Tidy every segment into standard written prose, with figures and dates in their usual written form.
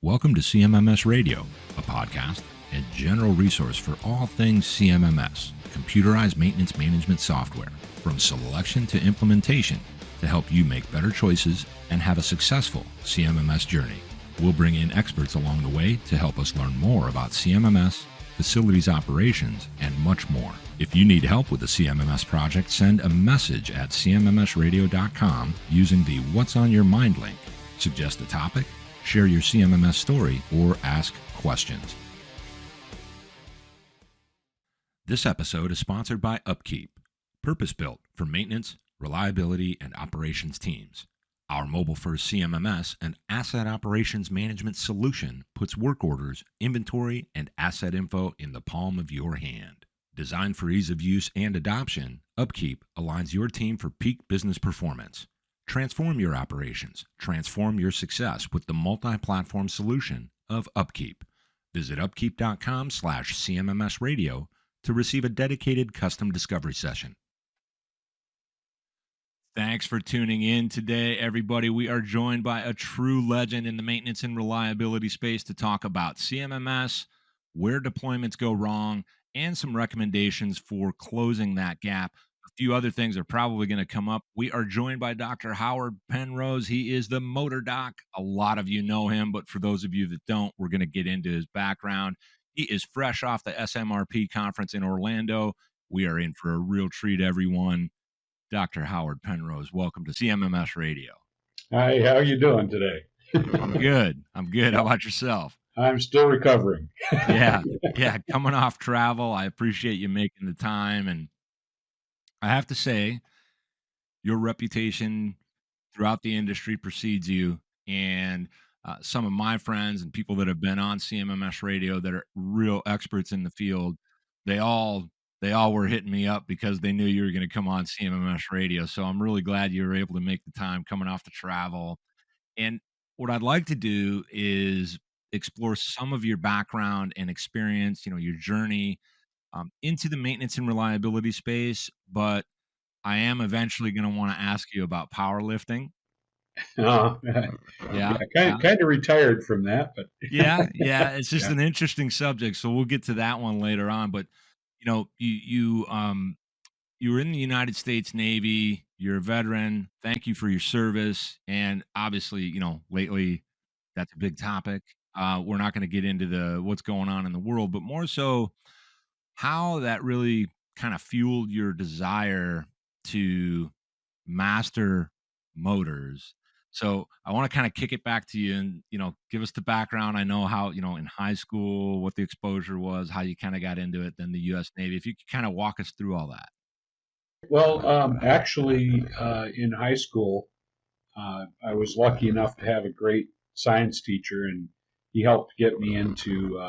Welcome to CMMS Radio, a podcast and general resource for all things CMMS, computerized maintenance management software, from selection to implementation to help you make better choices and have a successful CMMS journey. We'll bring in experts along the way to help us learn more about CMMS, facilities operations, and much more. If you need help with the CMMS project, send a message at cmmsradio.com using the What's on Your Mind link. Suggest a topic, share your CMMS story, or ask questions. This episode is sponsored by Upkeep, purpose-built for maintenance, reliability, and operations teams. Our mobile-first CMMS and asset operations management solution puts work orders, inventory, and asset info in the palm of your hand. Designed for ease of use and adoption, Upkeep aligns your team for peak business performance. Transform your operations. Transform your success with the multi-platform solution of Upkeep. Visit upkeep.com/CMMS radio to receive a dedicated custom discovery session. Thanks for tuning in today, everybody. We are joined by a true legend in the maintenance and reliability space to talk about CMMS, where deployments go wrong, and some recommendations for closing that gap. A few other things are probably going to come up. We are joined by Dr. Howard Penrose. He is the MotorDoc. A lot of you know him, but for those of you that don't, we're going to get into his background. He is fresh off the SMRP conference in Orlando. We are in for a real treat, everyone. Dr. Howard Penrose, welcome to CMMS Radio. Hi, how are you doing today? I'm good. How about yourself? I'm still recovering. Yeah, coming off travel. I appreciate you making the time. And I have to say, your reputation throughout the industry precedes you. And some of my friends and people that have been on CMMS Radio that are real experts in the field, they all were hitting me up because they knew you were going to come on CMMS Radio. So I'm really glad you were able to make the time coming off the travel. And what I'd like to do is explore some of your background and experience, your journey into the maintenance and reliability space. But I am eventually going to want to ask you about powerlifting. Yeah, kind of retired from that, but yeah, it's just an interesting subject. So we'll get to that one later on. But you were in the United States Navy. You're a veteran. Thank you for your service. And obviously, lately that's a big topic. We're not going to get into what's going on in the world, but more so how that really kind of fueled your desire to master motors. So I want to kind of kick it back to you and, give us the background. I know how, in high school, what the exposure was, how you kind of got into it, then the U.S. Navy. If you could kind of walk us through all that. Well, actually, in high school, I was lucky enough to have a great science teacher, and he helped get me into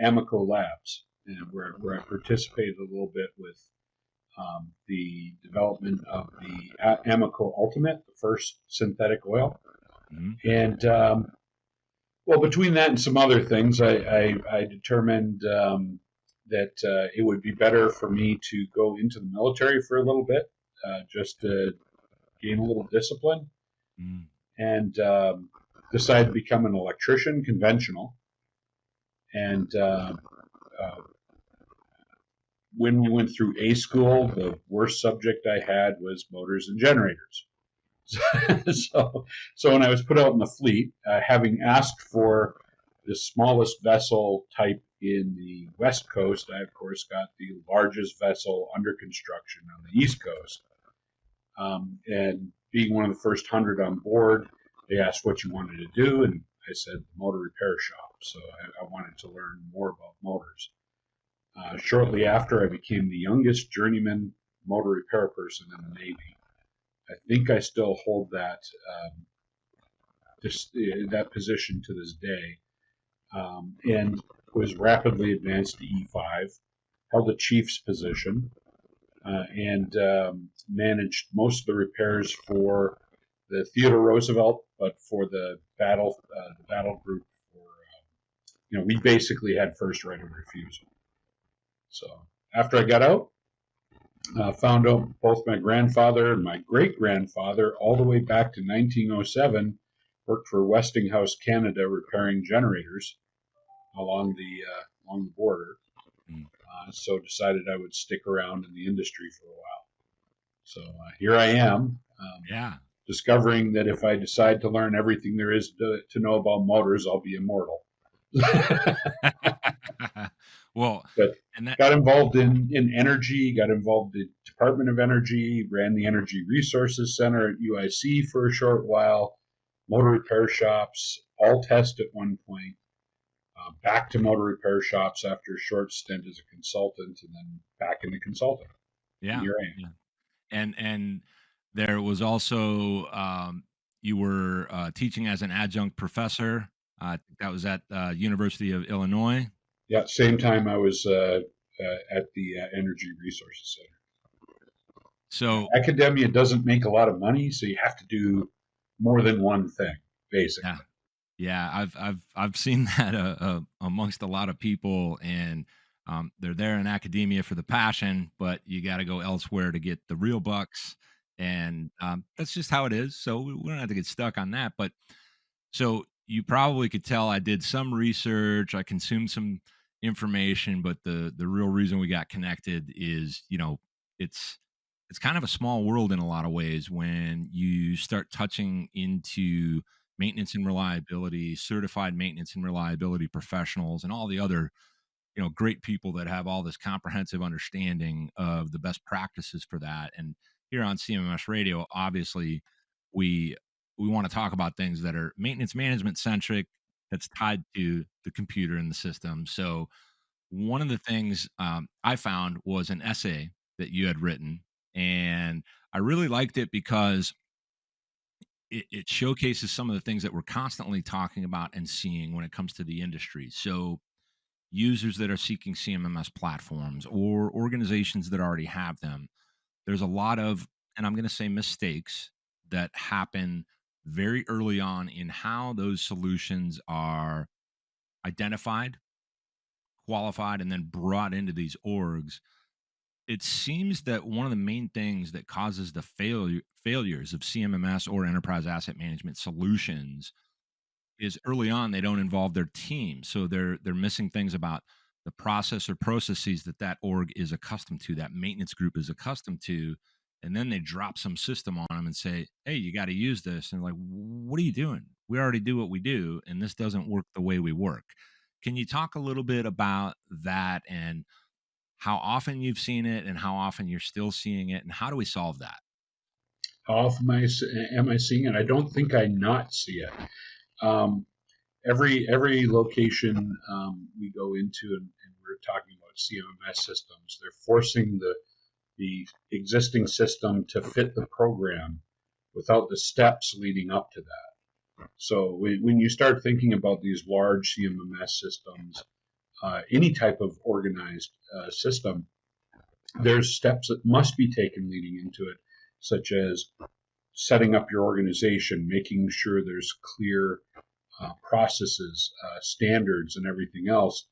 Amoco Labs, where I participated a little bit with the development of the Amoco Ultimate, the first synthetic oil. Mm-hmm. And, well, between that and some other things, I determined that it would be better for me to go into the military for a little bit, just to gain a little discipline, and decided to become an electrician, conventional. And when we went through A school, the worst subject I had was motors and generators. So when I was put out in the fleet, having asked for the smallest vessel type in the West Coast, I, of course, got the largest vessel under construction on the East Coast. And being one of the first 100 on board, they asked what you wanted to do, and I said motor repair shop. So I wanted to learn more about motors. Shortly after, I became the youngest journeyman motor repair person in the Navy. I think I still hold that position to this day, and was rapidly advanced to E5, held a chief's position, and managed most of the repairs for the Theodore Roosevelt, but for the battle group, we basically had first right of refusal. So after I got out, found out both my grandfather and my great-grandfather, all the way back to 1907, worked for Westinghouse Canada repairing generators along the border. Mm. So decided I would stick around in the industry for a while. So here I am, Yeah. discovering that if I decide to learn everything there is to know about motors, I'll be immortal. Well, But and that got involved in energy, got involved in Department of Energy, ran the Energy Resources Center at UIC for a short while, motor repair shops, all test at one point, back to motor repair shops after a short stint as a consultant, and then back into consulting. And yeah, here I am. yeah. And there was also you were teaching as an adjunct professor. I think that was at University of Illinois. Yeah, same time I was at the Energy Resources Center. So Academia doesn't make a lot of money, so you have to do more than one thing, basically. yeah, yeah, I've seen that amongst a lot of people, and they're there in academia for the passion, but you got to go elsewhere to get the real bucks, and that's just how it is. So we don't have to get stuck on that. But so you probably could tell I did some research, I consumed some information, but the real reason we got connected is, it's it's kind of a small world in a lot of ways when you start touching into maintenance and reliability, certified maintenance and reliability professionals, and all the other, great people that have all this comprehensive understanding of the best practices for that. And here on CMMS Radio, obviously, we we want to talk about things that are maintenance management centric, that's tied to the computer and the system. So one of the things I found was an essay that you had written, and I really liked it because it showcases some of the things that we're constantly talking about and seeing when it comes to the industry. So users that are seeking CMMS platforms or organizations that already have them, there's a lot of, and I'm going to say mistakes that happen very early on in how those solutions are identified, qualified, and then brought into these orgs. It seems that one of the main things that causes the failures of CMMS or enterprise asset management solutions is early on they don't involve their team, so they're missing things about the process or processes that that org is accustomed to, that maintenance group is accustomed to, and then they drop some system on them and say, hey, you got to use this, and like, what are you doing? We already do what we do, and this doesn't work the way we work. Can you talk a little bit about that, and how often you've seen it and how often you're still seeing it, and how do we solve that? How often am I seeing it? I don't think I not see it. Um, every location we go into, and we're talking about CMMS systems, they're forcing the existing system to fit the program without the steps leading up to that. So when you start thinking about these large CMMS systems, any type of organized system, there's steps that must be taken leading into it, such as setting up your organization, making sure there's clear processes, standards, and everything else.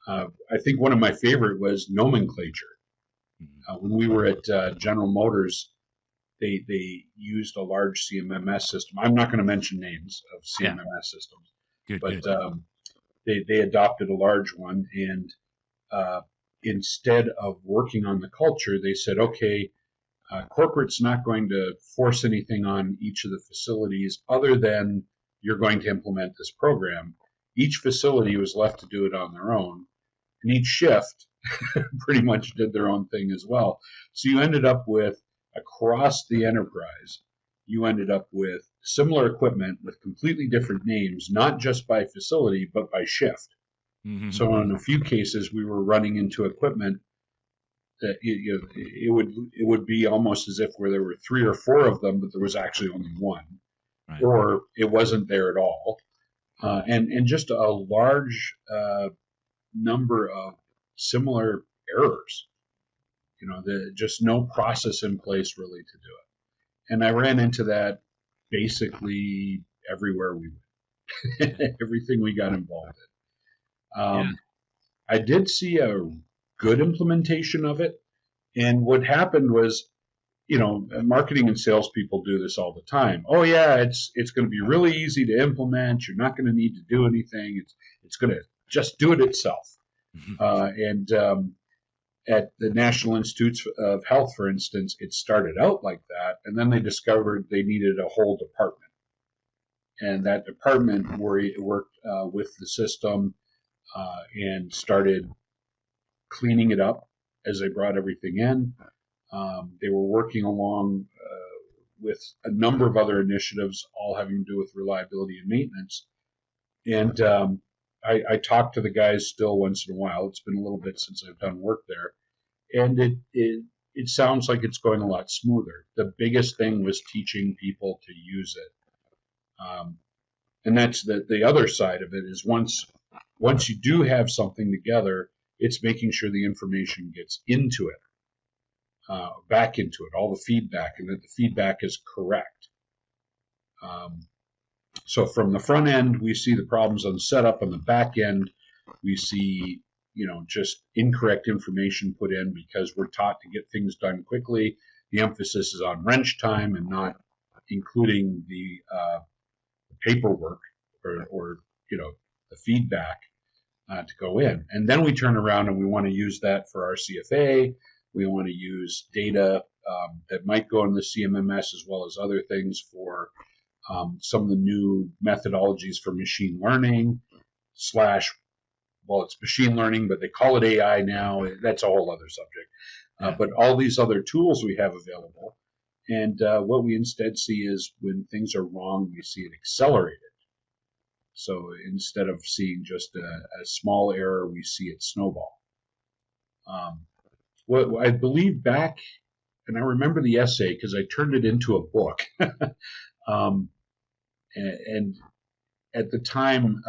I think one of my favorite was nomenclature. Mhm. When we were at General Motors, they used a large CMMS system. I'm not going to mention names of Yeah, CMMS systems, good, but good. they adopted a large one, and uh, instead of working on the culture, they said, okay, corporate's not going to force anything on each of the facilities other than you're going to implement this program. Each facility was left to do it on their own, and each shift pretty much did their own thing as well. So you ended up with, across the enterprise, you ended up with similar equipment with completely different names, not just by facility, but by shift. So Mhm. in a few cases, we were running into equipment that it would be almost as if where there were three or four of them, but there was actually only one, Right. or it wasn't there at all, and just a large number of similar errors. Just no process in place really to do it. And I ran into that basically everywhere we Yeah. went, everything we got involved in. Yeah. I did see a good implementation of it. And what happened was marketing and salespeople do this all the time. Oh yeah, it's going to be really easy to implement. You're not going to need to do anything. It's going to just do it itself. And at the National Institutes of Health, for instance, it started out like that, and then they discovered they needed a whole department, and that department worked with the system and started cleaning it up as they brought everything in. They were working along with a number of other initiatives, all having to do with reliability and maintenance. And I talk to the guys still once in a while. It's been a little bit since I've done work there, and it sounds like it's going a lot smoother. The biggest thing was teaching people to use it, and that's the other side of it. Is once you do have something together, it's making sure the information gets into it, back into it, all the feedback, and that the feedback is correct. So from the front end, we see the problems on the setup. On the back end, we see, just incorrect information put in because we're taught to get things done quickly. The emphasis is on wrench time and not including the paperwork or the feedback to go in. And then we turn around and we want to use that for our CFA. We want to use data that might go in the CMMS as well as other things for some of the new methodologies for machine learning it's machine learning, but they call it AI now. That's a whole other subject. But all these other tools we have available. And what we instead see is when things are wrong, we see it accelerated. So instead of seeing just a small error, we see it snowball. What I believe back, and I remember the essay because I turned it into a book. And at the time,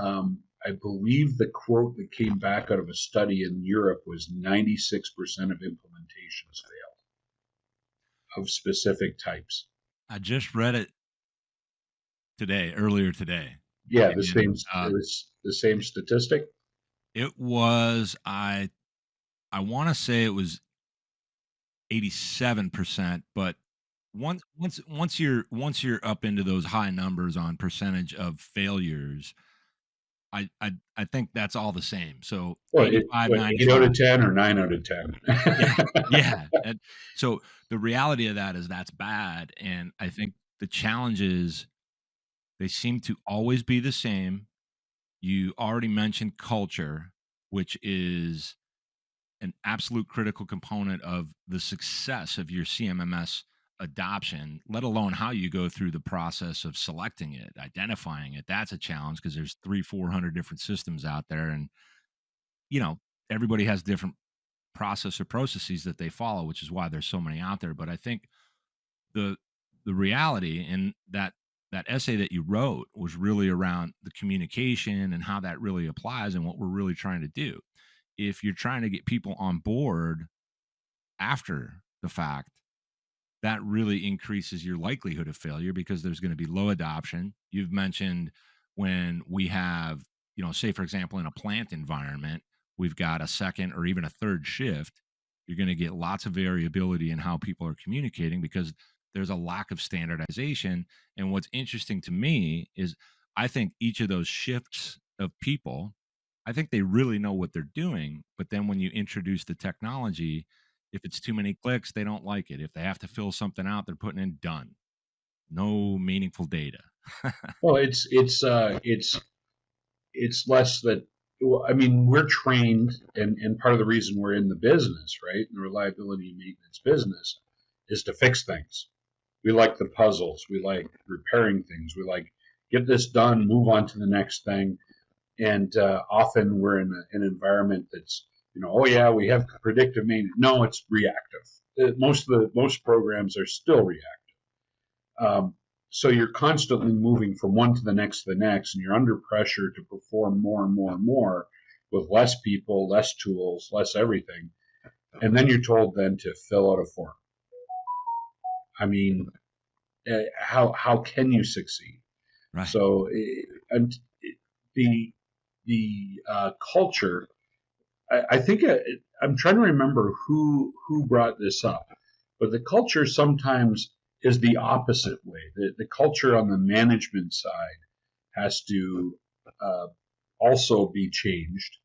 I believe the quote that came back out of a study in Europe was 96% of implementations failed of specific types. I just read it earlier today. Yeah, it was the same statistic. It was, I want to say it was 87%, but once you're up into those high numbers on percentage of failures, I think that's all the same. So 85, 8 out of 10 or 9 out of 10. Yeah. And so the reality of that is that's bad. And I think the challenges, they seem to always be the same. You already mentioned culture, which is an absolute critical component of the success of your CMMS adoption, let alone how you go through the process of selecting it, identifying it. That's a challenge because there's 300-400 different systems out there, and everybody has different processes that they follow, which is why there's so many out there. But I think the reality in that essay that you wrote was really around the communication and how that really applies and what we're really trying to do. If you're trying to get people on board after the fact, that really increases your likelihood of failure because there's going to be low adoption. You've mentioned when we have, say, for example, in a plant environment, we've got a second or even a third shift. You're going to get lots of variability in how people are communicating because there's a lack of standardization. And what's interesting to me is I think each of those shifts of people, I think they really know what they're doing. But then when you introduce the technology, if it's too many clicks, they don't like it. If they have to fill something out, they're putting in done. No meaningful data. Well, it's less that. I mean, we're trained, and part of the reason we're in the business, right, the reliability and maintenance business, is to fix things. We like the puzzles. We like repairing things. We like get this done, move on to the next thing. And often we're in an environment that's, oh yeah, we have predictive maintenance. No, it's reactive. Most programs are still reactive. So you're constantly moving from one to the next, and you're under pressure to perform more and more and more with less people, less tools, less everything. And then you're told then to fill out a form. I mean, how can you succeed? Right. So the culture. I think I'm trying to remember who brought this up, But the culture sometimes is the opposite way. The culture on the management side has to uh, also be changed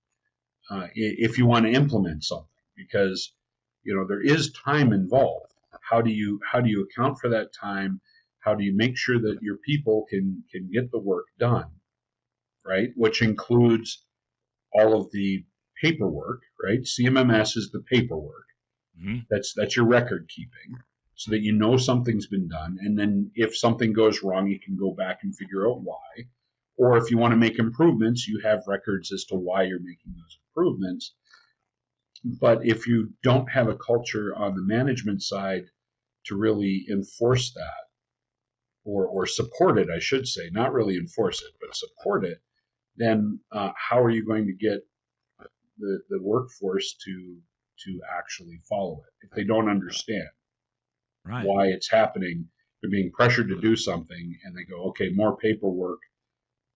if you want to implement something, because there is time involved. How do you account for that time? How do you make sure that your people can get the work done, right? Which includes all of the paperwork, right? CMMS is the paperwork. Hmm. That's your record keeping, so that you know something's been done, and then if something goes wrong, you can go back and figure out why. Or if you want to make improvements, you have records as to why you're making those improvements. But if you don't have a culture on the management side to really enforce that, or support it, I should say, not really enforce it, but support it, then how are you going to get the workforce to actually follow it if they don't understand Right. why it's happening? They're being pressured to do something, and they go, okay, more paperwork,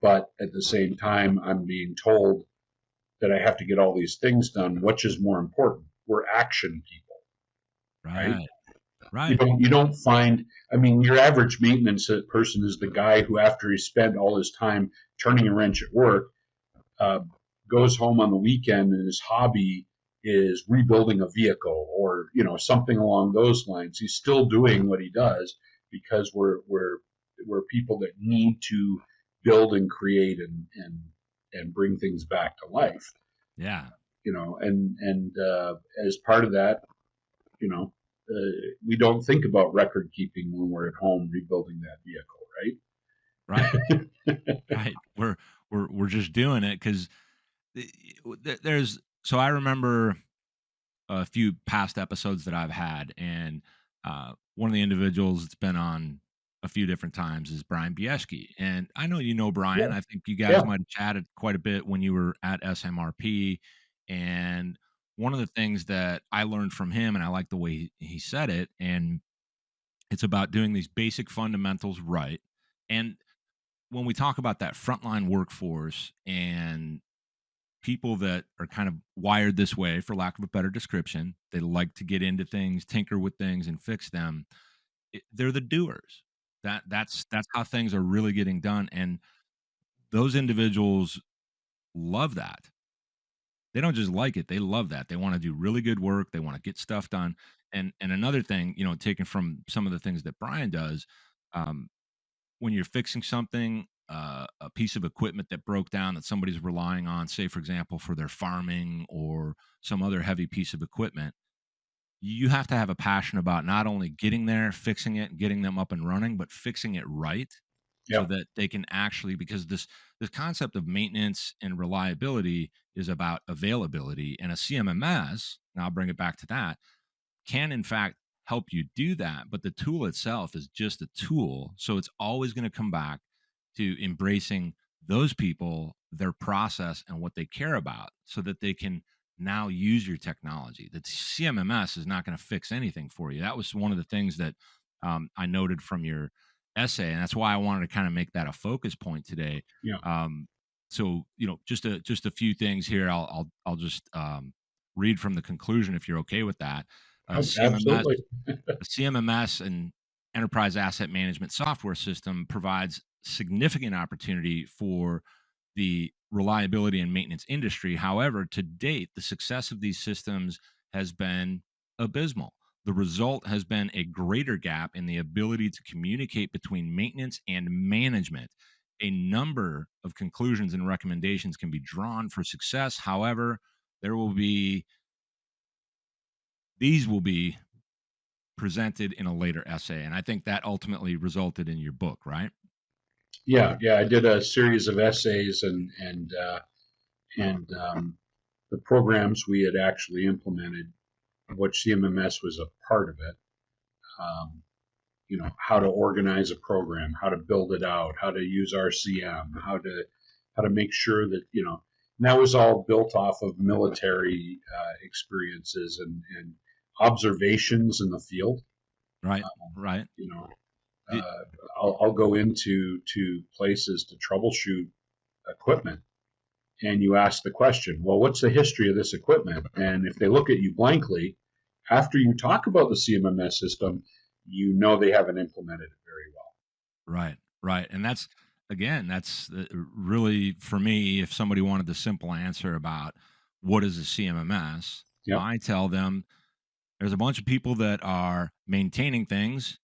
but at the same time, I'm being told that I have to get all these things done. Which is more important? We're action people, right? Right. You Right. don't find. I mean, your average maintenance person is the guy who, after he spent all his time turning a wrench at work, uh, goes home on the weekend and his hobby is rebuilding a vehicle, or something along those lines. He's still doing what he does because we're people that need to build and create and bring things back to life. Yeah. And as part of that, you know, we don't think about record keeping when we're at home rebuilding that vehicle, Right. right? Right. We're just doing it because there's. So I remember a few past episodes that I've had, and one of the individuals that's been on a few different times is Brian Bieschke, and I know Yeah, Brian. I think you guys yeah, might have chatted quite a bit when you were at SMRP, and one of the things that I learned from him, and I like the way he said it, and it's about doing these basic fundamentals right. And when we talk about that frontline workforce and people that are kind of wired this way, for lack of a better description, they like to get into things, tinker with things, and fix them. They're the doers. That's how things are really getting done, and those individuals love that. They don't just like it; they love that. They want to do really good work. They want to get stuff done. And another thing, taken from some of the things that Brian does, um, when you're fixing something, a piece of equipment that broke down that somebody's relying on, say, for example, for their farming or some other heavy piece of equipment, you have to have a passion about not only getting there, fixing it, and getting them up and running, but fixing it right so yeah, that they can actually, because this concept of maintenance and reliability is about availability, and a CMMS, and I'll bring it back to that, can in fact help you do that, but the tool itself is just a tool. So it's always going to come back to embracing those people, their process, and what they care about so that they can now use your technology. The CMMS is not going to fix anything for you. That was one of the things that I noted from your essay, and that's why I wanted to kind of make that a focus point today. yeah. Um, so just a few things here. I'll just read from the conclusion if you're okay with that. CMMS, Absolutely. the CMMS and enterprise asset management software system provides significant opportunity for the reliability and maintenance industry. However, to date, the success of these systems has been abysmal. The result has been a greater gap in the ability to communicate between maintenance and management. A number of conclusions and recommendations can be drawn for success. However, there will be these will be presented in a later essay. And I think that ultimately resulted in your book, right? Yeah, yeah. I did a series of essays and the programs we had actually implemented, which CMMS was a part of it. Um, how to organize a program, how to build it out, how to use RCM, how to make sure that and that was all built off of military experiences and observations in the field. Right. Right. You know, Did, uh, I'll go into places to troubleshoot equipment, and you ask the question, well, what's the history of this equipment? And if they look at you blankly, after you talk about the CMMS system, you know they haven't implemented it very well. Right, right. And that's really for me. If somebody wanted the simple answer about what is a CMMS, Yep. I tell them there's a bunch of people that are maintaining things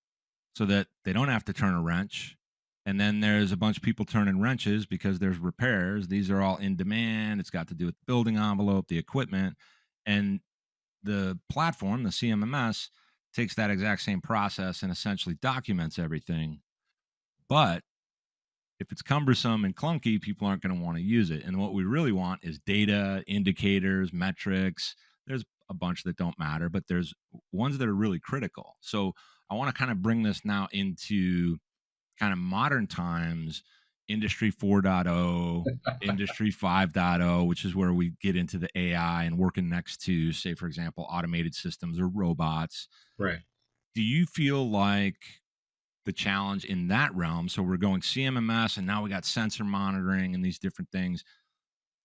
so that they don't have to turn a wrench. And then there's a bunch of people turning wrenches because there's repairs. These are all in demand. It's got to do with the building envelope, the equipment, and the platform, the CMMS, takes that exact same process and essentially documents everything. But if it's cumbersome and clunky, people aren't going to want to use it. And what we really want is data, indicators, metrics. There's a bunch that don't matter, but there's ones that are really critical. So I want to kind of bring this now into kind of modern times, industry 4.0, industry 5.0, which is where we get into the AI and working next to, say, for example, automated systems or robots. Right. Do you feel like the challenge in that realm? So we're going CMMS and now we got sensor monitoring and these different things.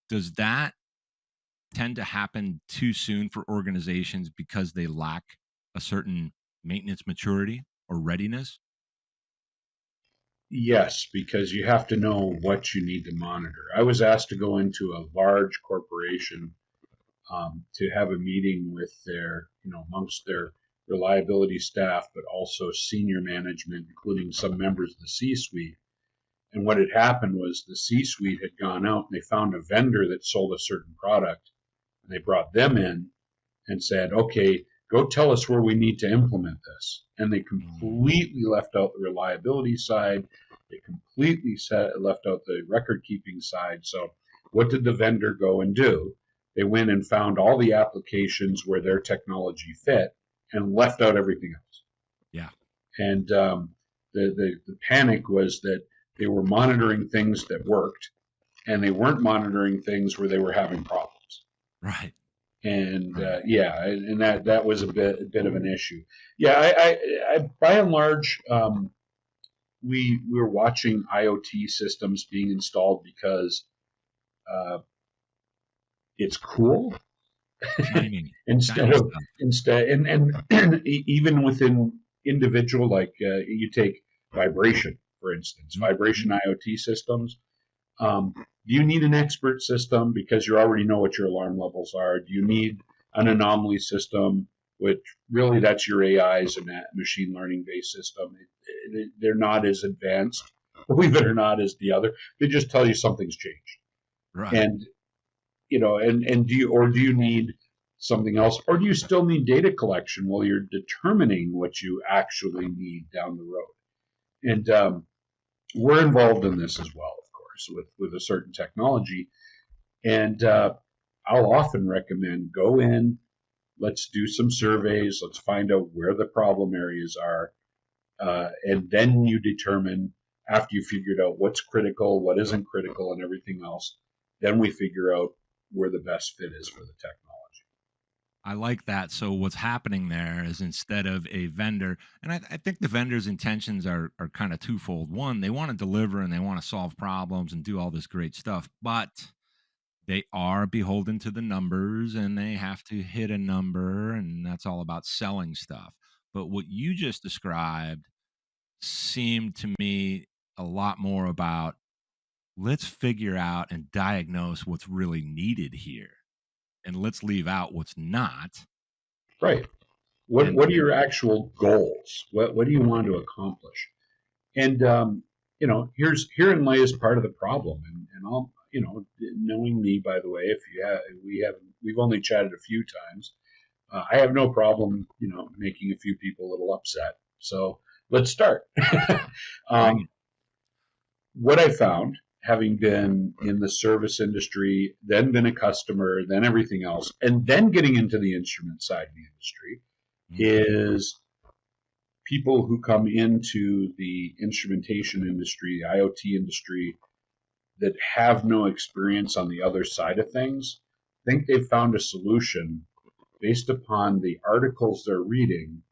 Does that tend to happen too soon for organizations because they lack a certain maintenance maturity or readiness? Yes, because you have to know what you need to monitor. I was asked to go into a large corporation to have a meeting with their, amongst their reliability staff, but also senior management, including some members of the C-suite. And what had happened was the C-suite had gone out and they found a vendor that sold a certain product, and they brought them in and said, okay, go tell us where we need to implement this. And they completely left out the reliability side. They completely left out the record keeping side. So what did the vendor go and do? They went and found all the applications where their technology fit and left out everything else. Yeah. And the panic was that they were monitoring things that worked, and they weren't monitoring things where they were having problems. Right. And and that was a bit of an issue. Yeah, I by and large, we were watching IoT systems being installed because it's cool. Shiny. instead Shiny of stuff. instead and even within individual, like you take vibration, for instance, vibration IoT systems. Do you need an expert system because you already know what your alarm levels are? Do you need an anomaly system, which really that's your AIs and that machine learning based system? They're not as advanced, believe it or not, as the other. They just tell you something's changed. Right. And and do you need something else, or do you still need data collection while you're determining what you actually need down the road? And we're involved in this as well, of course, with a certain technology. And I'll often recommend go in, let's do some surveys, let's find out where the problem areas are, and then you determine, after you figured out what's critical, what isn't critical, and everything else, then we figure out where the best fit is for the technology. I like that. So what's happening there is instead of a vendor, and I think the vendor's intentions are kind of twofold. One, they want to deliver and they want to solve problems and do all this great stuff, but they are beholden to the numbers and they have to hit a number, and that's all about selling stuff. But what you just described seemed to me a lot more about let's figure out and diagnose what's really needed here and let's leave out what's not. Right. And What are your actual goals? What do you want to accomplish? And herein lies part of the problem. And I'll, knowing me, by the way, if you have, we've only chatted a few times. I have no problem, making a few people a little upset. So let's start. um, what I found, having been in the service industry, then been a customer, then everything else, and then getting into the instrument side of the industry, is people who come into the instrumentation industry, the IoT industry, that have no experience on the other side of things, think they've found a solution based upon the articles they're reading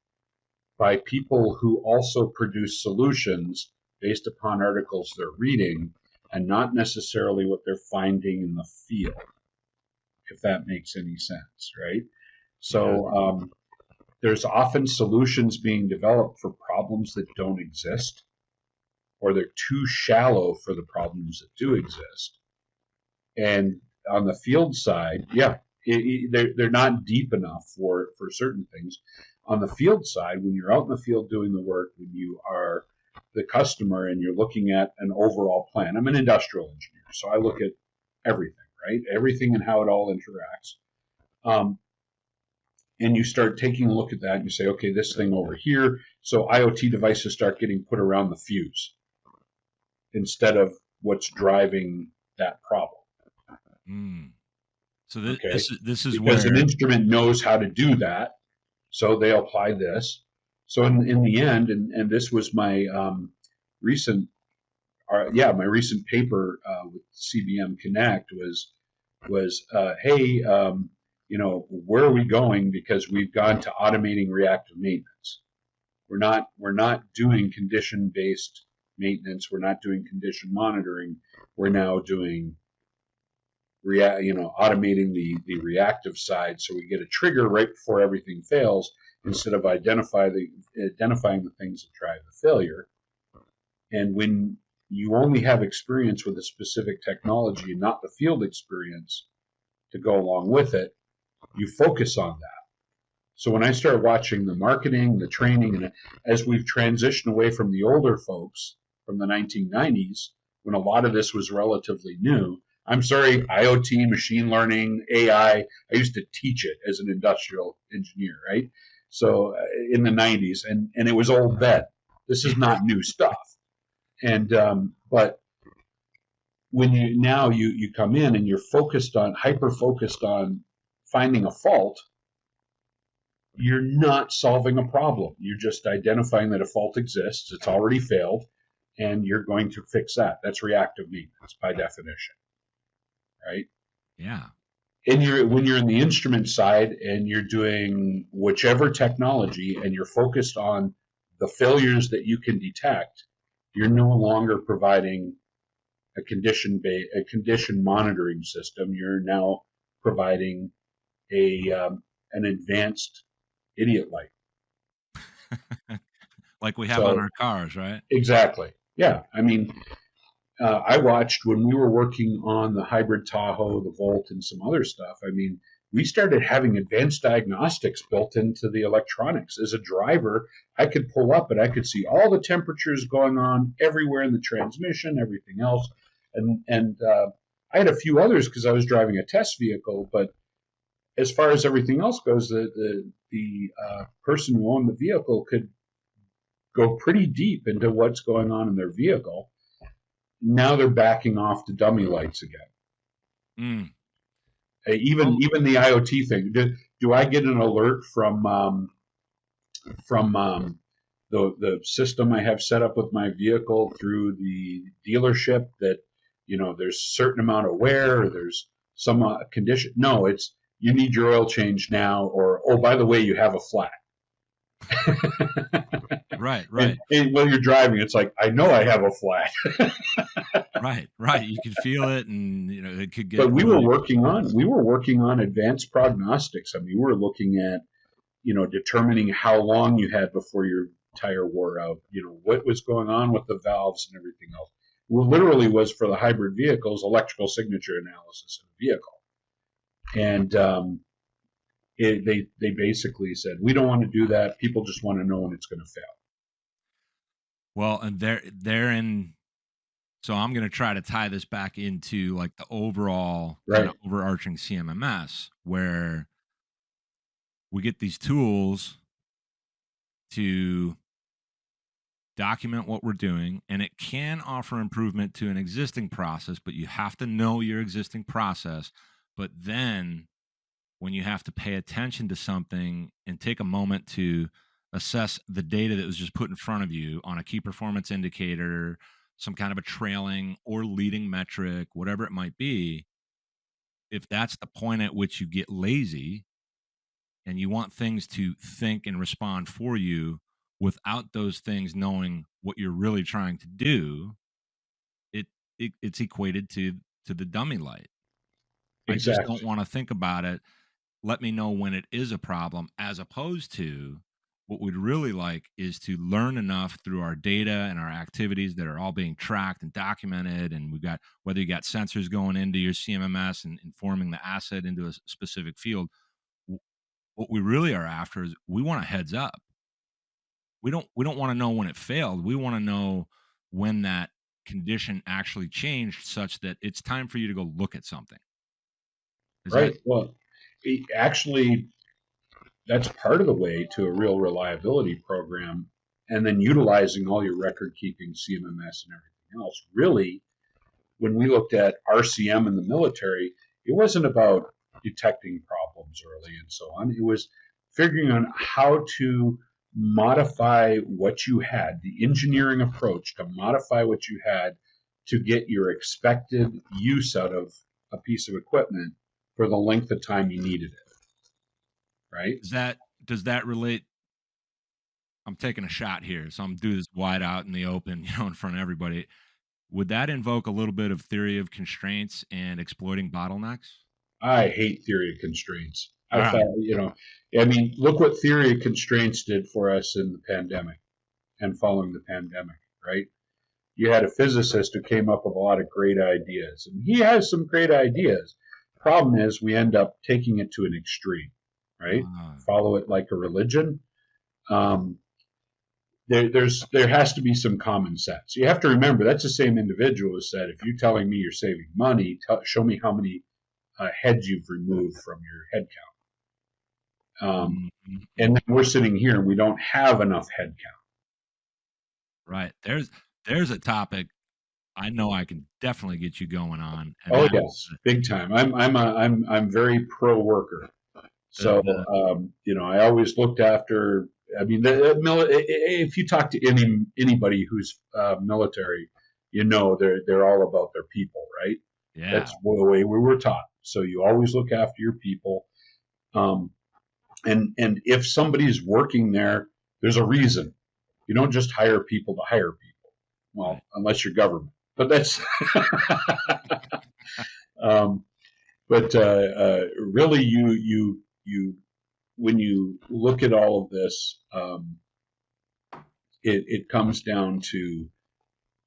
by people who also produce solutions based upon articles they're reading, and not necessarily what they're finding in the field, if that makes any sense, right? So there's often solutions being developed for problems that don't exist, or they're too shallow for the problems that do exist. And on the field side, yeah, they're not deep enough for certain things. On the field side, when you're out in the field doing the work, when you are the customer and you're looking at an overall plan, I'm an industrial engineer, so I look at everything, right? Everything and how it all interacts. And you start taking a look at that and you say, okay, this thing over here. So IoT devices start getting put around the fuse instead of what's driving that problem. Mm. So Okay, this is because an where instrument knows how to do that, so they apply this. So in the end, and this was my recent, my recent paper with CBM Connect was hey, where are we going? Because we've gone to automating reactive maintenance. We're not doing condition based maintenance. We're not doing condition monitoring. We're now doing automating the reactive side, so we get a trigger right before everything fails instead of identifying the things that drive the failure. And when you only have experience with a specific technology and not the field experience to go along with it, you focus on that. So when I start watching the marketing, the training, and as we've transitioned away from the older folks from the 1990s, when a lot of this was relatively new, I'm sorry, IoT, machine learning, AI, I used to teach it as an industrial engineer, right? So in the 90s, and it was old then. This is not new stuff. And but when you come in and you're hyper focused on finding a fault, you're not solving a problem. You're just identifying that a fault exists, it's already failed, and you're going to fix that. That's reactive maintenance by definition, right? yeah. And when you're in the instrument side and you're doing whichever technology and you're focused on the failures that you can detect, you're no longer providing a condition monitoring system. You're now providing an advanced idiot light. Like we have on So our cars, right? exactly, yeah. I mean, I watched when we were working on the hybrid Tahoe, the Volt, and some other stuff. I mean, we started having advanced diagnostics built into the electronics. As a driver, I could pull up and I could see all the temperatures going on everywhere in the transmission, everything else, and I had a few others because I was driving a test vehicle. But as far as everything else goes, the person who owned the vehicle could go pretty deep into what's going on in their vehicle. Now they're backing off to dummy lights again. Mm. Even the IoT thing. Do I get an alert from the system I have set up with my vehicle through the dealership that there's a certain amount of wear, or there's some condition? No, it's you need your oil change now, or oh, by the way, you have a flat. Right, and, right, and when you're driving, it's like I know I have a flat. right. You could feel it, and it could get But we were really. working on advanced prognostics. I mean, we were looking at determining how long you had before your tire wore out. What was going on with the valves and everything else. Well, literally was for the hybrid vehicles electrical signature analysis of the vehicle, and they basically said we don't want to do that. People just want to know when it's going to fail. Well, and they're in. So I'm going to try to tie this back into like the overall kind Right. of overarching CMMS, where we get these tools to document what we're doing, and it can offer improvement to an existing process, but you have to know your existing process. But then when you have to pay attention to something and take a moment to assess the data that was just put in front of you on a key performance indicator, some kind of a trailing or leading metric, whatever it might be, if that's the point at which you get lazy and you want things to think and respond for you without those things knowing what you're really trying to do, it's equated to the dummy light. I just don't Exactly. want to think about it. let me know when it is a problem, as opposed to what we'd really like is to learn enough through our data and our activities that are all being tracked and documented. And we've got, whether you got sensors going into your CMMS and informing the asset into a specific field, w- what we really are after is we want a heads up. We don't want to know when it failed. We want to know when that condition actually changed such that it's time for you to go look at something. Is that Right. Well, actually, that's part of the way to a real reliability program, and then utilizing all your record keeping, CMMS, and everything else. Really, when we looked at RCM in the military, it wasn't about detecting problems early and so on. It was figuring out how to modify what you had, the engineering approach to modify what you had to get your expected use out of a piece of equipment for the length of time you needed it, right? does that relate? I'm taking a shot here, so I'm doing this wide out in the open, in front of everybody. Would that invoke a little bit of theory of constraints and exploiting bottlenecks? I hate theory of constraints. All I right. thought, I mean, look what theory of constraints did for us in the pandemic and following the pandemic, right? You had a physicist who came up with a lot of great ideas, and he has some great ideas. Problem is, we end up taking it to an extreme, right? Uh, Follow it like a religion. Um, there has to be some common sense. You have to remember that's the same individual who said, if you're telling me you're saving money, show me how many heads you've removed from your head count. And mhm. then we're sitting here and we don't have enough head count. Right. There's a topic I know I can definitely get you going on, and Oh that yes, big time. I'm very pro worker. the So the I always looked after. I mean, if you talk to anybody who's military, they're all about their people, right? yeah. That's the way we were taught. So you always look after your people. Um, and if somebody's working there, there's a reason. You don't just hire people to hire people. Well, Right. unless you're government, but that's. um, but really, you when you look at all of this, it comes down to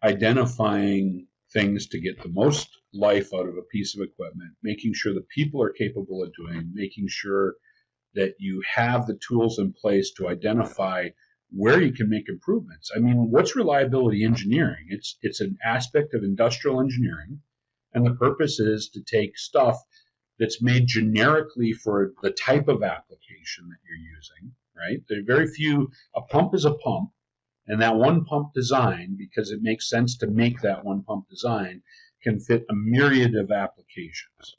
identifying things to get the most life out of a piece of equipment, making sure the people are capable of doing, making sure that you have the tools in place to identify where you can make improvements. I mean, what's reliability engineering? It's an aspect of industrial engineering, and the purpose is to take stuff that's made generically for the type of application that you're using, right? There are very few. A pump is a pump, and that one pump design, because it makes sense to make that one pump design, can fit a myriad of applications.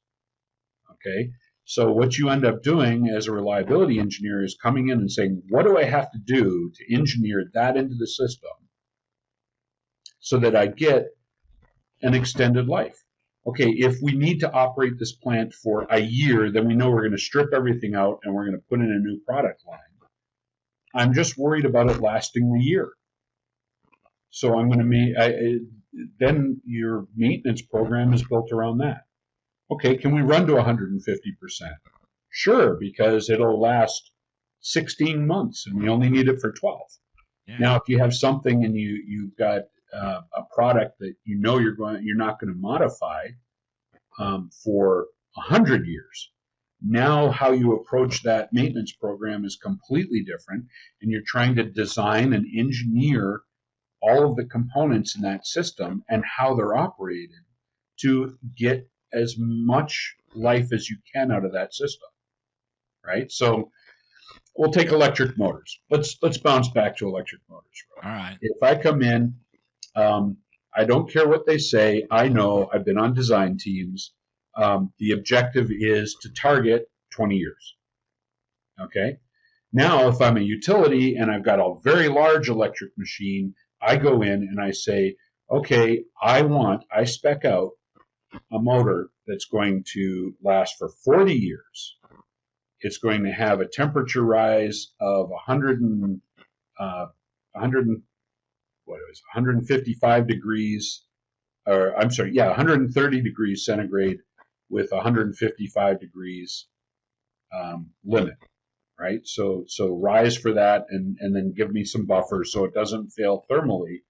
Okay, so what you end up doing as a reliability engineer is coming in and saying, what do I have to do to engineer that into the system so that I get an extended life? Okay, if we need to operate this plant for a year, then we know we're going to strip everything out and we're going to put in a new product line. I'm just worried about it lasting the year. So I'm going to then your maintenance program is built around that. Okay, can we run to 150%? Sure, because it'll last 16 months and we only need it for 12. Yeah. Now, if you have something and you've got a product that you're not going to modify for 100 years, now how you approach that maintenance program is completely different, and you're trying to design and engineer all of the components in that system and how they're operated to get as much life as you can out of that system, right? So we'll take electric motors. Let's bounce back to electric motors. All right. If I come in, I don't care what they say. I know I've been on design teams. The objective is to target 20 years. Okay. Now, if I'm a utility and I've got a very large electric machine, I go in and I say, okay, I spec out a motor that's going to last for 40 years. It's going to have a temperature rise of 100 what it was 155 degrees, or I'm sorry, yeah, 130 degrees centigrade with 155 degrees limit, right? So rise for that, and then give me some buffer so it doesn't fail thermally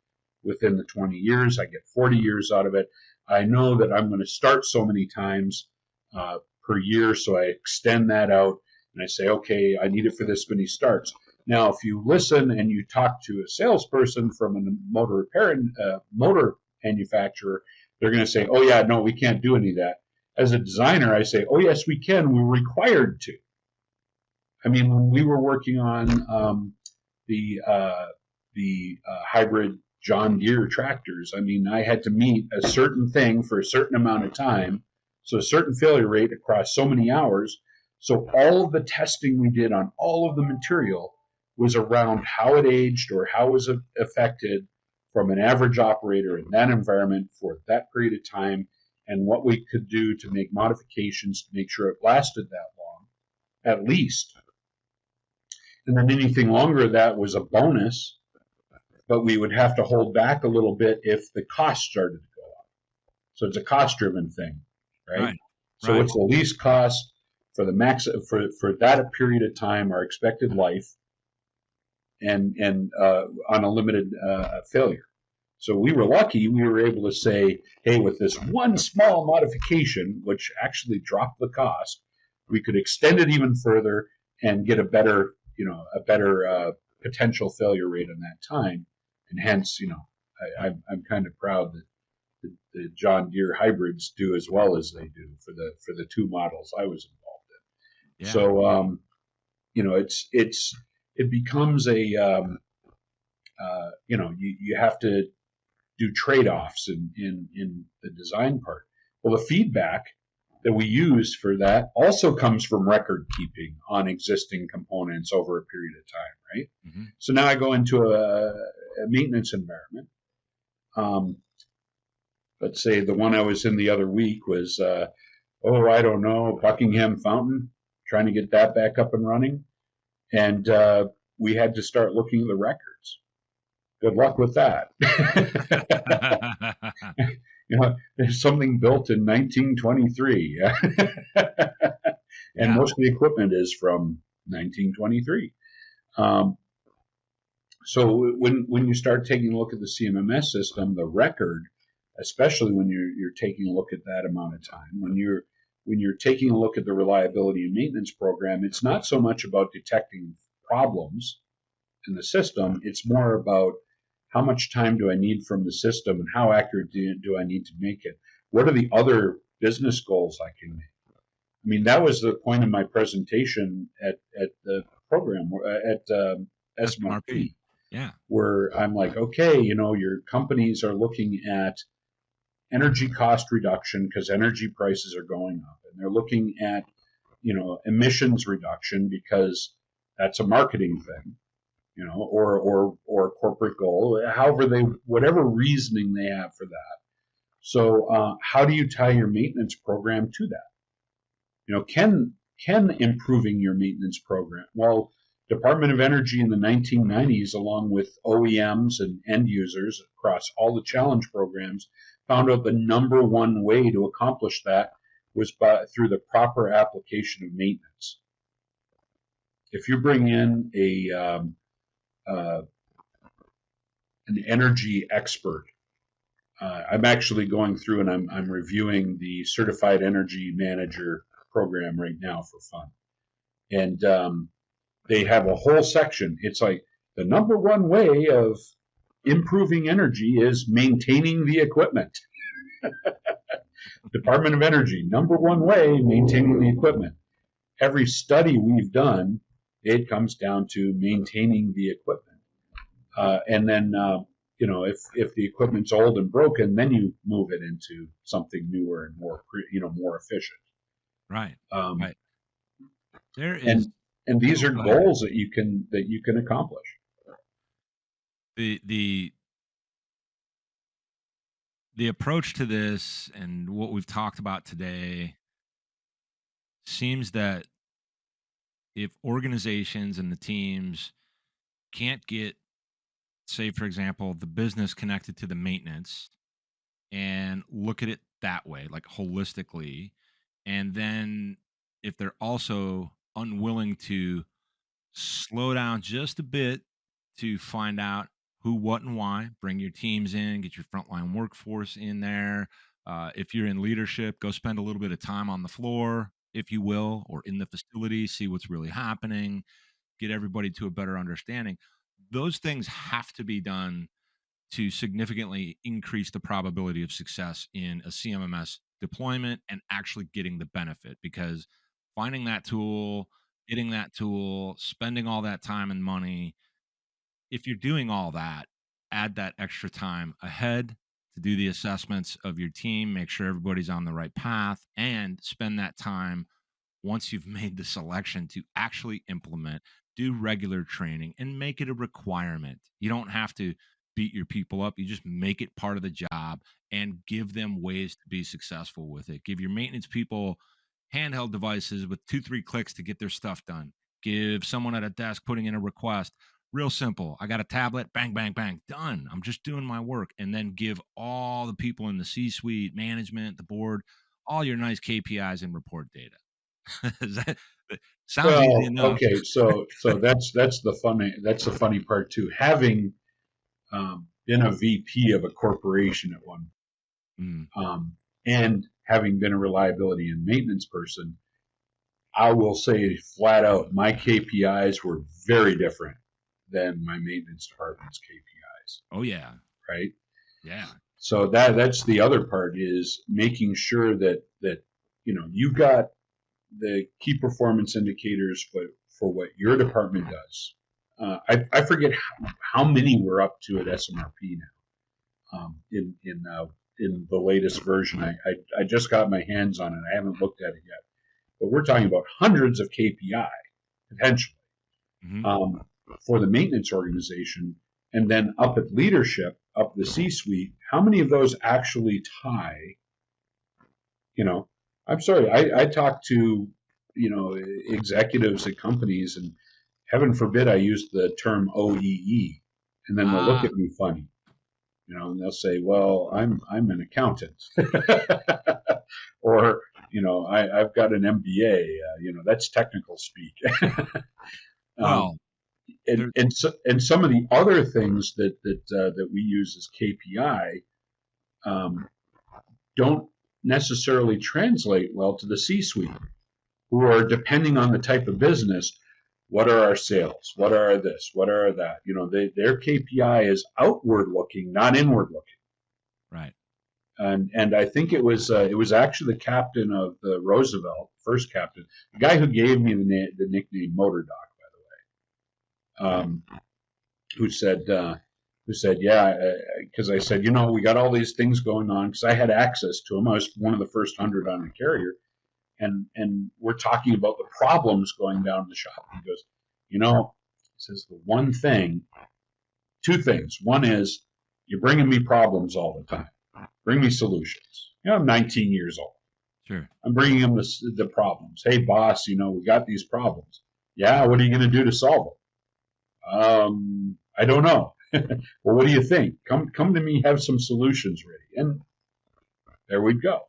within the 20 years. I get 40 years out of it. I know that I'm going to start so many times per year, so I extend that out, and I say, okay, I need it for this many starts. Now, if you listen and you talk to a salesperson from a motor manufacturer, they're going to say, oh yeah, no, we can't do any of that. As a designer, I say, oh yes, we can. We're required to. I mean, when we were working on the hybrid John Deere tractors, I mean, I had to meet a certain thing for a certain amount of time, so a certain failure rate across so many hours. So all of the testing we did on all of the material was around how it aged or how it was affected from an average operator in that environment for that period of time, and what we could do to make modifications to make sure it lasted that long, at least. And then anything longer than that was a bonus, but we would have to hold back a little bit if the cost started to go up. So it's a cost driven thing, right? Right. So Right. what's the least cost for the max for that period of time, our expected life, and on a limited failure. So we were lucky; we were able to say, "Hey, with this one small modification, which actually dropped the cost, we could extend it even further and get a better, potential failure rate in that time." And hence, I'm kind of proud that the John Deere hybrids do as well as they do for the two models I was involved in. Yeah. So, it becomes a you have to do trade-offs in the design part. Well, the feedback that we use for that also comes from record keeping on existing components over a period of time, right? Hmm. So now I go into a maintenance environment. Let's say the one I was in the other week was, I don't know, Buckingham Fountain, trying to get that back up and running. And we had to start looking at the records. Good luck with that. There's something built in 1923, and Yeah. most of the equipment is from 1923. So when you start taking a look at the CMMS system, the record, especially when you're taking a look at that amount of time, when you're taking a look at the reliability and maintenance program, it's not so much about detecting problems in the system. It's more about how much time do I need from the system and how accurate do I need to make it? What are the other business goals I can make? I mean, that was the point of my presentation at the program, at SMRP. SMRP, Yeah. where I'm like, okay, your companies are looking at energy cost reduction because energy prices are going up, and they're looking at emissions reduction because that's a marketing thing, or corporate goal, whatever reasoning they have for that. So how do you tie your maintenance program to that? Can improving your maintenance program? Well, Department of Energy in the 1990s, along with OEMs and end users across all the challenge programs, found out the number one way to accomplish that was through the proper application of maintenance. If you bring in an energy expert, I'm actually going through and I'm reviewing the Certified Energy Manager program right now for fun, and they have a whole section. It's like the number one way of improving energy is maintaining the equipment. Department of Energy, number one way, maintaining the equipment. Every study we've done, it comes down to maintaining the equipment. And then, if the equipment's old and broken, then you move it into something newer and more efficient. Right. Um, Right. There is. and and these are Go ahead. goals that you can accomplish. The the approach to this and what we've talked about today seems that if organizations and the teams can't get, say for example, the business connected to the maintenance and look at it that way, like holistically, and then if they're also unwilling to slow down just a bit to find out who, what, and why. Bring your teams in, get your frontline workforce in there. If you're in leadership, go spend a little bit of time on the floor, if you will, or in the facility, see what's really happening, get everybody to a better understanding. Those things have to be done to significantly increase the probability of success in a CMMS deployment and actually getting the benefit, because finding that tool, getting that tool, spending all that time and money, if you're doing all that, add that extra time ahead to do the assessments of your team, make sure everybody's on the right path, and spend that time once you've made the selection to actually implement, do regular training, and make it a requirement. You don't have to beat your people up. You just make it part of the job and give them ways to be successful with it. Give your maintenance people handheld devices with 2, 3 clicks to get their stuff done. Give someone at a desk putting in a request. Real simple. I got a tablet, bang, bang, bang, done. I'm just doing my work. And then give all the people in the C suite, management, the board, all your nice KPIs and report data. That sounds easy Well, enough. okay, so that's the funny part too. Having been a VP of a corporation at one, Mm, and having been a reliability and maintenance person, I will say flat out, my KPIs were very different than my maintenance department's KPIs, oh yeah, right? yeah, So that's the other part, is making sure that you've got the key performance indicators for what your department does. I forget how many we're up to at SMRP now. In the latest version, I just got my hands on it. I haven't looked at it yet, but we're talking about hundreds of KPI potentially, hmm um, for the maintenance organization, and then up at leadership, up the C-suite. How many of those actually tie? You know, I'm sorry, I talk to executives at companies, and heaven forbid I use the term OEE, and then they'll look ah, at me funny, and they'll say, "Well, I'm an accountant," or I've got an MBA. That's technical speak. um, well, and there, some of the other things that we use as KPI um, don't necessarily translate well to the C-suite, who are depending on the type of business. What are our sales? What are this? What are that? Their KPI is outward looking, not inward looking. right. And I think it was actually the captain of the Roosevelt, first captain, the guy who gave me the nickname MotorDoc, by the way, who said, yeah, because I said, we got all these things going on, because I had access to them. I was one of the first 100 on the carrier, and we're talking about the problems going down the shop. He goes, he says, the one thing, two things. One is, you're bringing me problems all the time. Bring me solutions. I'm 19 years old. Sure. I'm bringing them the problems. Hey, boss, we got these problems. Yeah, what are you going to do to solve them? I don't know. Well, what do you think? Come to me, have some solutions ready. And there we go.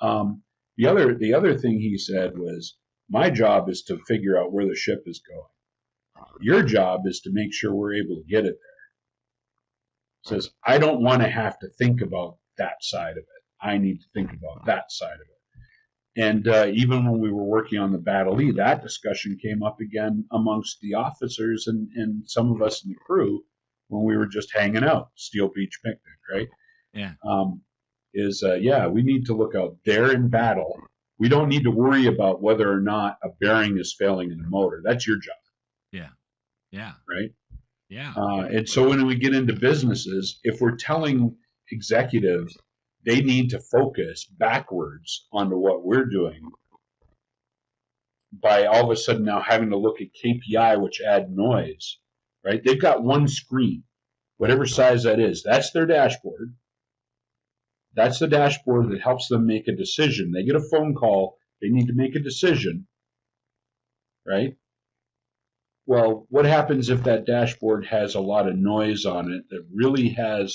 The other thing he said was, my job is to figure out where the ship is going. Your job is to make sure we're able to get it there. He says, I don't want to have to think about that side of it. I need to think about that side of it. And even when we were working on the Battle E, that discussion came up again amongst the officers and some of us in the crew when we were just hanging out, Steel Beach picnic, right? Yeah. We need to look out there in battle. We don't need to worry about whether or not a bearing is failing in the motor. That's your job, Yeah. Yeah. right? Yeah. And so when we get into businesses, if we're telling executives they need to focus backwards onto what we're doing, by all of a sudden now having to look at KPI, which add noise, right? They've got one screen, whatever size that is. That's their dashboard. That's the dashboard that helps them make a decision. They get a phone call, they need to make a decision, right? Well, what happens if that dashboard has a lot of noise on it that really has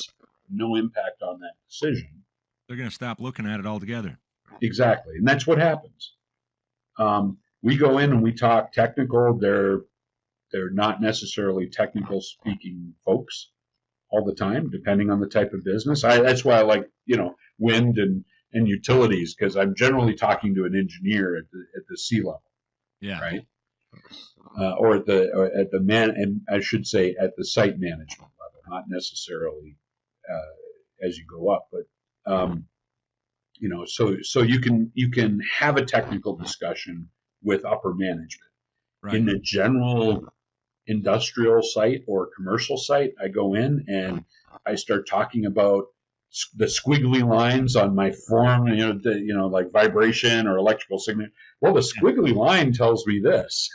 no impact on that decision? They're going to stop looking at it altogether. Exactly. And that's what happens. we go in and we talk technical. They're not necessarily technical speaking folks all the time, depending on the type of business. That's why I like, wind and utilities, because I'm generally talking to an engineer at the C level, Yeah. right? Or at the man, and I should say at the site management level, not necessarily as you go up, but so you can have a technical discussion with upper management. Right. In the general industrial site or commercial site, I go in and I start talking about the squiggly lines on my form, like vibration or electrical signal. Well, the squiggly line tells me this.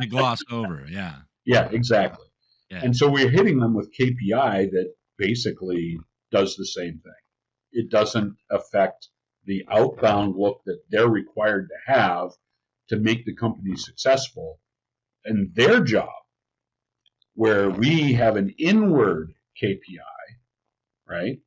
They gloss over. Yeah. Yeah, exactly. Yeah. And so we're hitting them with KPI that basically does the same thing. It doesn't affect the outbound look that they're required to have to make the company successful. And their job, where we have an inward KPI, right?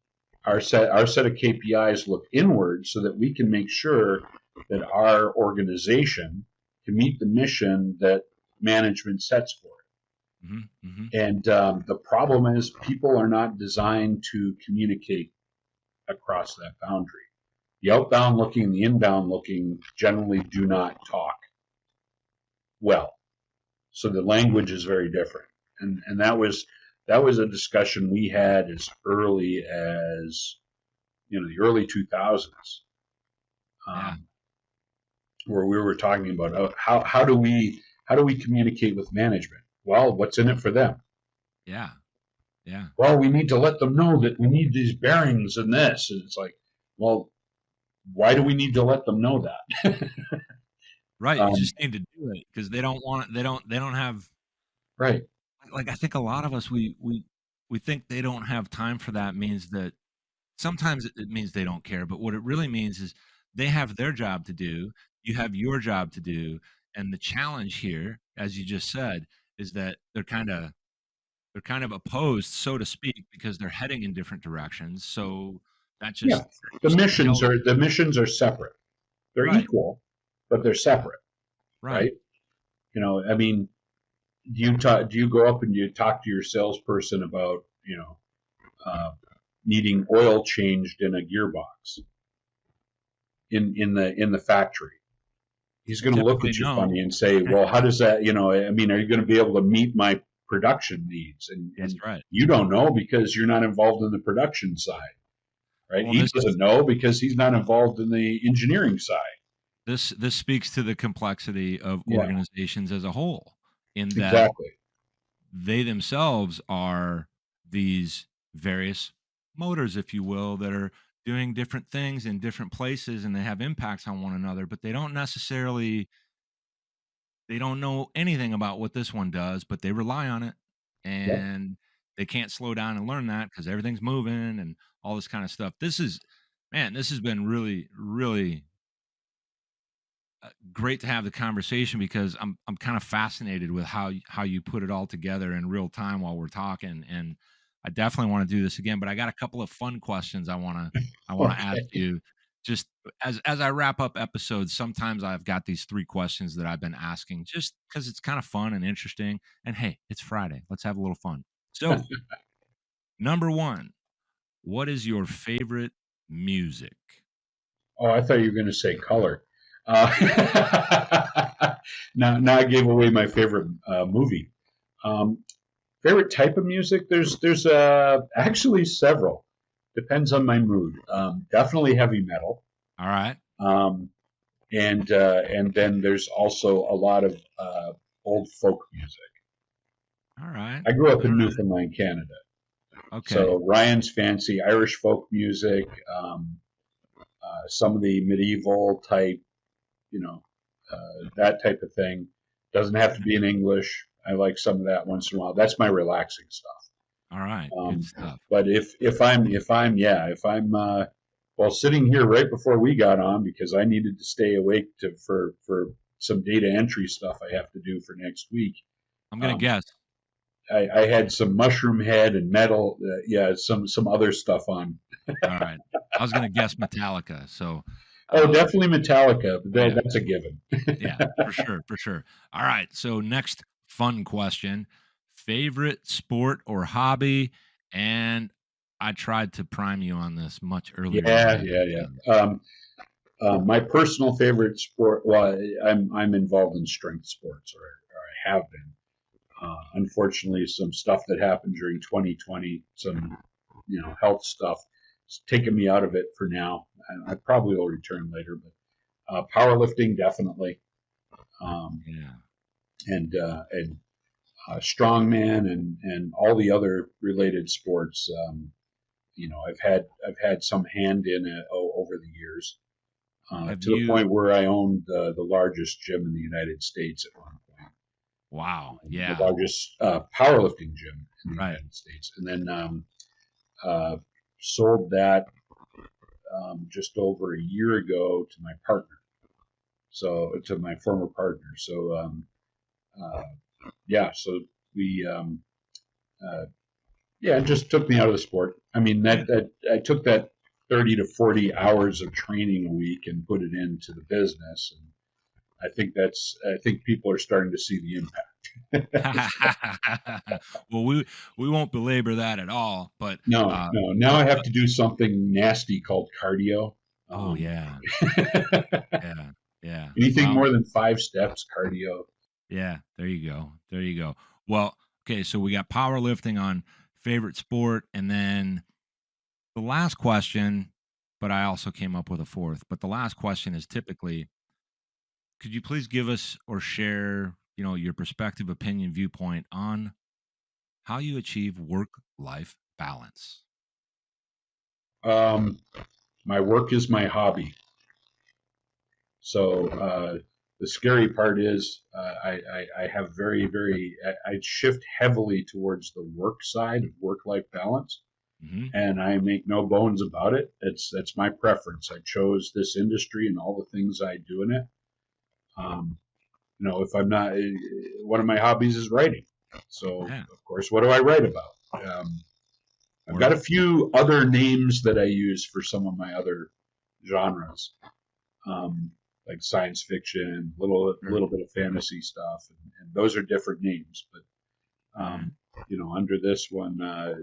Our set of KPIs look inward so that we can make sure that our organization can meet the mission that management sets for it. Mm-hmm. Mm-hmm. And the problem is people are not designed to communicate across that boundary. The outbound looking and the inbound looking generally do not talk well. So the language is very different. And that was a discussion we had as early as the early 2000s, where we were talking about how do we communicate with management? Well, what's in it for them? Yeah. Yeah. Well, we need to let them know that we need these bearings and this, and it's like, well, why do we need to let them know that? Right. You just need to do it because they don't want it. They don't have. Right. Like I think a lot of us we think they don't have time for that means that sometimes it means they don't care, but what it really means is they have their job to do, you have your job to do, and the challenge here, as you just said, is that they're kind of opposed, so to speak, because they're heading in different directions. So that just the missions are separate. They're equal, but they're separate. Right. I mean, do you go up and you talk to your salesperson about needing oil changed in a gearbox in the factory? He's going to look at you funny and say, well, how does that, I mean, are you going to be able to meet my production needs? And That's right. You don't know because you're not involved in the production side, right? Well, he doesn't know because he's not involved in the engineering side. This speaks to the complexity of organizations as a whole, in that exactly. They themselves are these various motors, if you will, that are doing different things in different places, and they have impacts on one another, but they don't know anything about what this one does, but they rely on it, and they can't slow down and learn that because everything's moving and all this kind of stuff. This has been really, really great to have the conversation because I'm kind of fascinated with how you put it all together in real time while we're talking, and I definitely want to do this again. But I got a couple of fun questions I want to ask you. Just as I wrap up episodes, sometimes I've got these 3 questions that I've been asking just because it's kind of fun and interesting. And hey, it's Friday. Let's have a little fun. So, number 1, what is your favorite music? Oh, I thought you were going to say color. Now I gave away my favorite movie. Favorite type of music? There's actually several. Depends on my mood. Definitely heavy metal. All right. And then there's also a lot of old folk music. All right. I grew up in Newfoundland, Canada. Okay. So Ryan's Fancy, Irish folk music, some of the medieval type, that type of thing. Doesn't have to be in English. I like some of that once in a while. That's my relaxing stuff. All right, good stuff. But if I'm sitting here right before we got on because I needed to stay awake for some data entry stuff I have to do for next week. I'm gonna guess. I had some Mushroom Head and metal, some other stuff on. All right, I was gonna guess Metallica. So Oh, definitely Metallica. Yeah, That's a given. yeah, for sure, for sure. All right, so next fun question: favorite sport or hobby? And I tried to prime you on this much earlier in the Yeah, yeah, episode. yeah. My personal favorite sport. Well, I'm involved in strength sports, or I have been. Unfortunately, some stuff that happened during 2020, some health stuff, has taken me out of it for now. I probably will return later, but powerlifting definitely, um, Yeah. and strongman and all the other related sports. I've had some hand in it over the years, Have to the you? point where I owned the largest gym in the United States at one point, Wow. the Yeah. largest powerlifting gym in the Right. United States, and then uh, sold that just over a year ago to my partner. So to my former partner. So uh, yeah, so we yeah, it just took me out of the sport. I mean, Yeah. that I took that 30 to 40 hours of training a week and put it into the business, and I think people are starting to see the impact. Well, we won't belabor that at all. But No, uh, no. Now I have to do something nasty called cardio. oh Um, yeah, yeah, yeah. anything Well, more than 5 steps cardio. yeah. There you go. There you go. Well, okay. So we got powerlifting on favorite sport, and then the last question. But I also came up with a fourth. But the last question is typically, could you please give us or share, your perspective, opinion, viewpoint on how you achieve work life balance? Um, my work is my hobby. So the scary part is I have I shift heavily towards the work side of work-life balance, Hmm. and I make no bones about it. That's my preference. I chose this industry and all the things I do in it. Um, if I'm not, one of my hobbies is writing. So Yeah. of course, what do I write about? Um, I've got Work. a few other names that I use for some of my other genres, um, like science fiction, Sure. little bit of fantasy stuff, and those are different names. But Right. under this one, a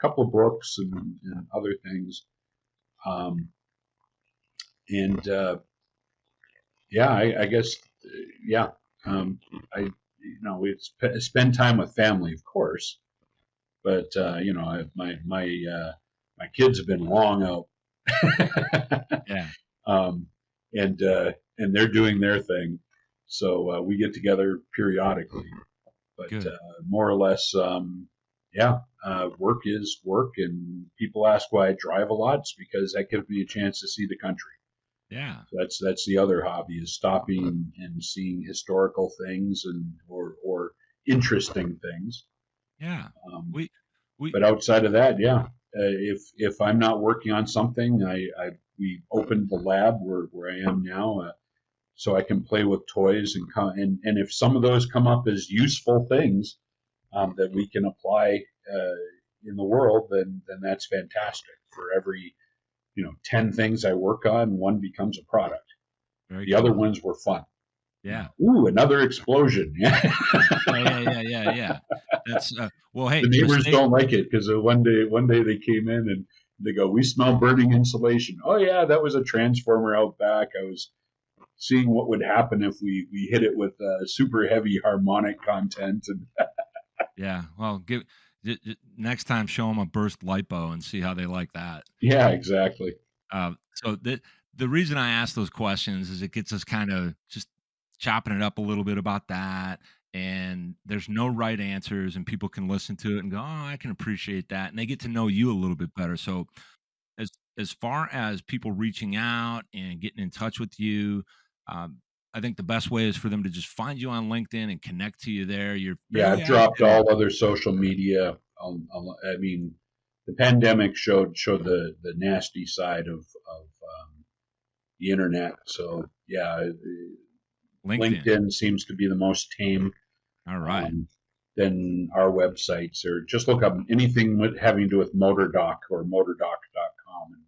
couple of books and other things, um, and yeah, I guess yeah, I we spend time with family, of course, but my kids have been long out. Yeah. um, and they're doing their thing. So we get together periodically, but Good. more or less, yeah, work is work. And people ask why I drive a lot. It's because that gives me a chance to see the country. Yeah. So that's the other hobby, is stopping and seeing historical things and or interesting things. Yeah. Um, We we but outside of that, yeah, if I'm not working on something, we opened the lab where I am now, so I can play with toys and if some of those come up as useful things that we can apply in the world, then that's fantastic. For every 10 things I work on, one becomes a product. very The other cool. ones were fun. Yeah. Ooh, another explosion. Yeah. Yeah, yeah, yeah, yeah, yeah. That's well, The hey, neighbors mistake. don't like it because one day they came in and they go, "We smell burning insulation." Oh yeah, that was a transformer out back. I was seeing what would happen if we hit it with super heavy harmonic content. And Yeah. Well, next time show them a burst lipo and see how they like that. yeah, exactly. So the reason I ask those questions is it gets us kind of just chopping it up a little bit about that. And there's no right answers, and people can listen to it and go, "Oh, I can appreciate that," and they get to know you a little bit better. So, as as far as people reaching out and getting in touch with you, um, I think the best way is for them to just find you on LinkedIn and connect to you there. You're Yeah, fairly I've dropped active. all other social media. I mean, the pandemic showed the nasty side of the internet. So yeah, LinkedIn. LinkedIn seems to be the most tame. All right. Um, than our websites, or just look up anything having to do with MotorDoc or motordoc.com, and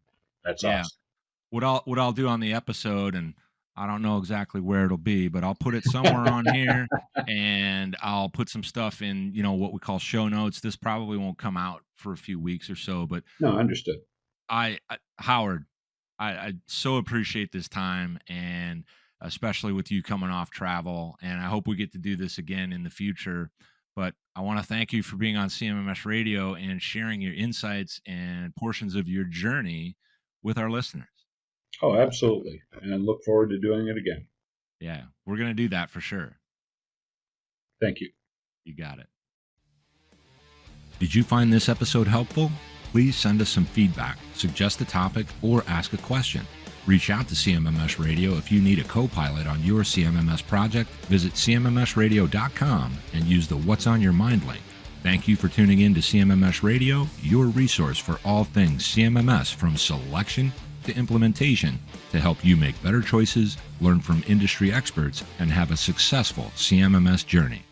that's Yeah. us. what I'll do on the episode, and I don't know exactly where it'll be, but I'll put it somewhere on here, and I'll put some stuff in, what we call show notes. This probably won't come out for a few weeks or so, but No, understood. Howard, I so appreciate this time, and especially with you coming off travel, and I hope we get to do this again in the future. But I want to thank you for being on CMMS Radio and sharing your insights and portions of your journey with our listeners. Oh, absolutely. And I look forward to doing it again. Yeah, we're going to do that for sure. Thank you. You got it. Did you find this episode helpful? Please send us some feedback, suggest a topic, or ask a question. Reach out to CMMS Radio if you need a co-pilot on your CMMS project. Visit cmmsradio.com and use the What's on Your Mind link. Thank you for tuning in to CMMS Radio, your resource for all things CMMS, from selection to implementation, to help you make better choices, learn from industry experts, and have a successful CMMS journey.